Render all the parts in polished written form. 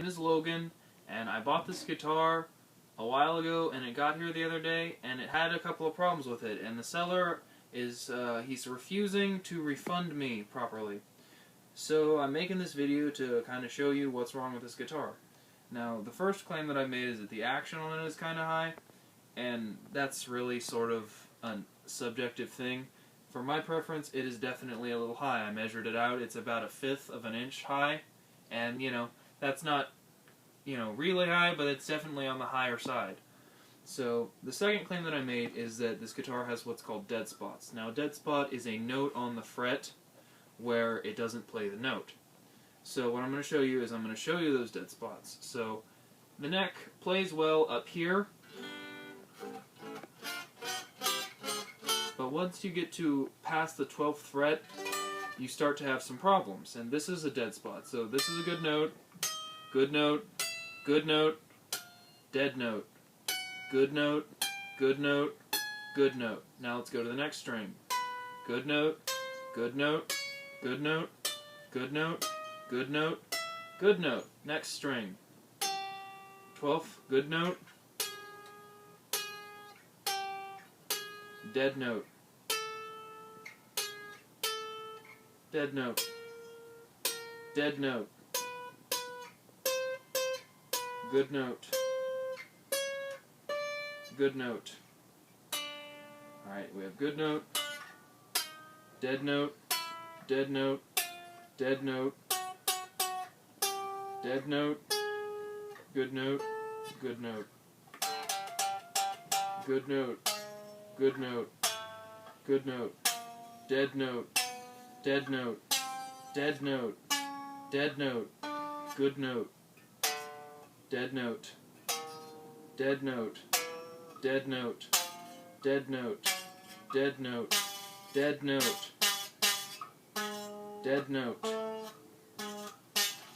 name is Logan, and I bought this guitar a while ago, and it got here the other day, and it had a couple of problems with it, and the seller is, he's refusing to refund me properly. So I'm making this video to kind of show you what's wrong with this guitar. Now, the first claim that I made is that the action on it is kind of high, and that's really sort of a subjective thing. For my preference, it is definitely a little high. I measured it out, it's about 1/5 of an inch high, and, that's not, really high, but it's definitely on the higher side. So, the second claim that I made is that this guitar has what's called dead spots. Now, a dead spot is a note on the fret where it doesn't play the note. So what I'm going to show you is I'm going to show you those dead spots. So, the neck plays well up here, but once you get to past the 12th fret, you start to have some problems, and this is a dead spot. So this is a good note, good note, good note, dead note, good note, good note, good note. Now let's go to the next string. Good note, good note, good note, good note, good note, good note. Next string. 12th, good note, dead note, dead note, dead note, good note, good note. Alright, we have good note, dead note, dead note, dead note, dead note, good note, good note, good note, good note, good note, dead note, dead note, dead note, dead note, good note, dead note, dead note, dead note, dead note, dead note, dead note, dead note.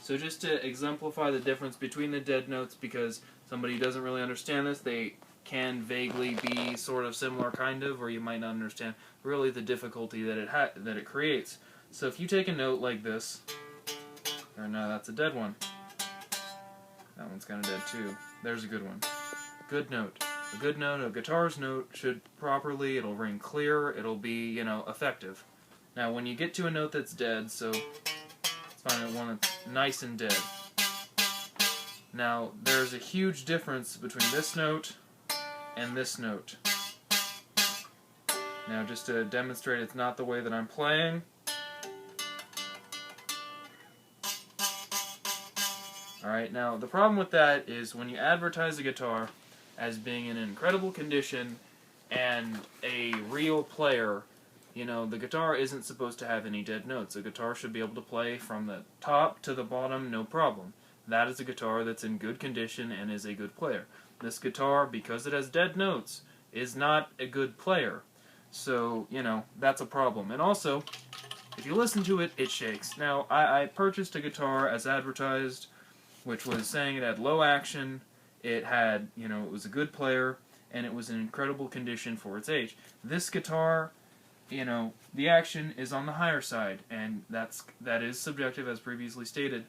So just to exemplify the difference between the dead notes, because somebody who doesn't really understand this, they can vaguely be sort of similar, kind of, or you might not understand really the difficulty that it creates. So if you take a note like this, or no, that's a dead one. That one's kind of dead too. There's a good one. Good note. A good note, a guitar's note should properly, it'll ring clear, it'll be, effective. Now when you get to a note that's dead, so let's find one that's nice and dead. Now there's a huge difference between this note and this note. Now just to demonstrate it's not the way that I'm playing. Alright, now the problem with that is when you advertise a guitar as being in incredible condition and a real player, the guitar isn't supposed to have any dead notes. A guitar should be able to play from the top to the bottom, no problem. That is a guitar that's in good condition and is a good player. This guitar, because it has dead notes, is not a good player. So, that's a problem. And also, if you listen to it, it shakes. Now, I purchased a guitar as advertised, which was saying it had low action, it had, it was a good player, and it was in incredible condition for its age. This guitar, the action is on the higher side, and that is subjective as previously stated.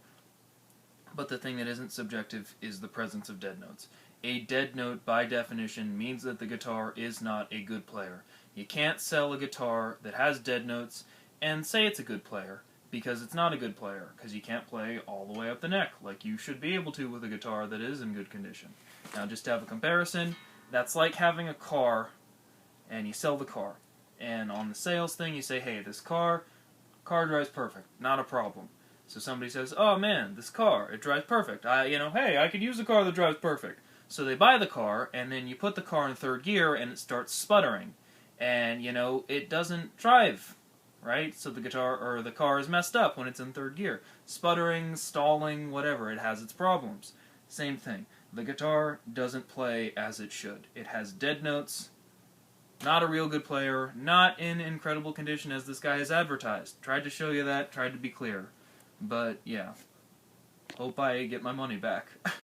But the thing that isn't subjective is the presence of dead notes. A dead note, by definition, means that the guitar is not a good player. You can't sell a guitar that has dead notes and say it's a good player, because it's not a good player, because you can't play all the way up the neck, like you should be able to with a guitar that is in good condition. Now, just to have a comparison, that's like having a car, and you sell the car. And on the sales thing, you say, hey, this car drives perfect, not a problem. So somebody says, oh man, this car, it drives perfect. Hey, I could use a car that drives perfect. So they buy the car, and then you put the car in third gear, and it starts sputtering. And, it doesn't drive, right? So the car is messed up when it's in third gear. Sputtering, stalling, whatever, it has its problems. Same thing. The guitar doesn't play as it should. It has dead notes, not a real good player, not in incredible condition as this guy has advertised. Tried to show you that, tried to be clear. But, yeah. Hope I get my money back.